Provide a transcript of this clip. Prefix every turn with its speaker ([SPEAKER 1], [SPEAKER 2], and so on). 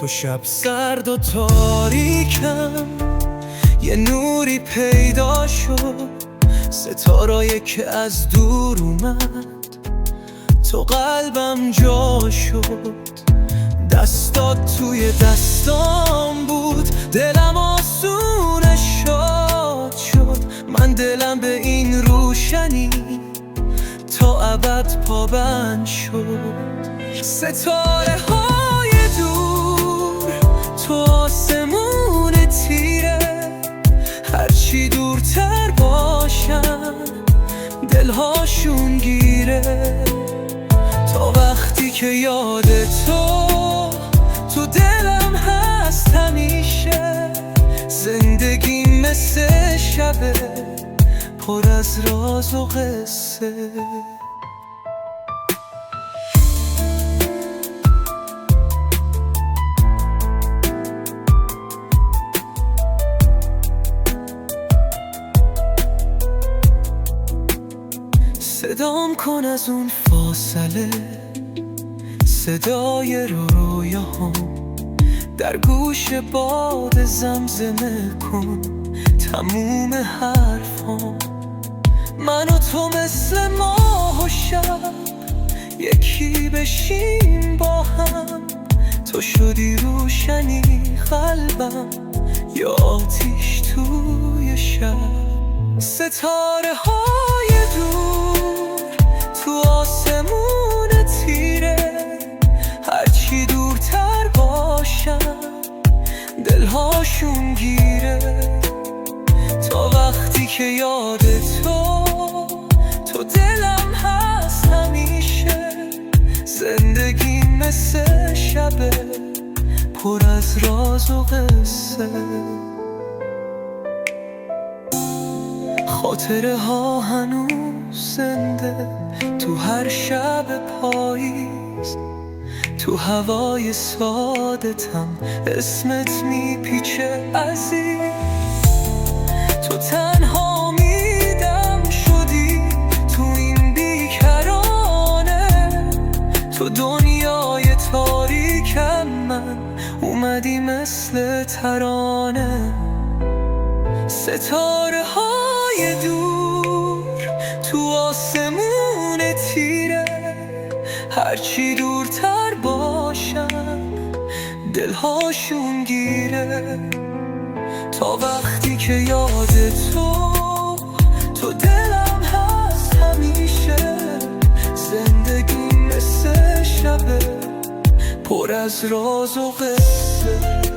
[SPEAKER 1] تو شب سرد و تاریکم، یه نوری پیدا شد، ستاره‌ای که از دور اومد تو قلبم جا شد. دستات توی دستام بود، دلم آسونش شاد شد. من دلم به این روشنی تا ابد پابند شد. ستاره های دور تو آسمون تیره، هرچی دورتر باشن دلهاشون گیره. تا وقتی که یاد تو دلم هست همیشه، زندگی مثل شبه پر از راز و قصه. صدام کن از اون فاصله، صدای رویاهام در گوش باد زمزمه کن تموم حرفام. من و تو مثل ماه و شب یکی بشیم با هم، تو شدی روشنی قلبم یا آتیش توی شب. ستاره های دور تو آسمون تیره، هرچی دورتر باشن دلهاشون گیره. تا وقتی که یاد تو دلم هست همیشه، زندگی مثل شبه پر از راز و قصه. خاطره ها هنوز زنده تو هر شب پاییز، تو هوای سادتم اسمت میپیچه عزیز. تو تنها میدم شدی تو این بیکرانه، تو دنیای تاریکم من اومدی مثل ترانه. ستاره های دور تو آسمون تیره، هرچی دورتر باشن دلهاشون گیره. تا وقتی که یاد تو دلم هست همیشه، زندگی مثل شبه پر از راز و قصه.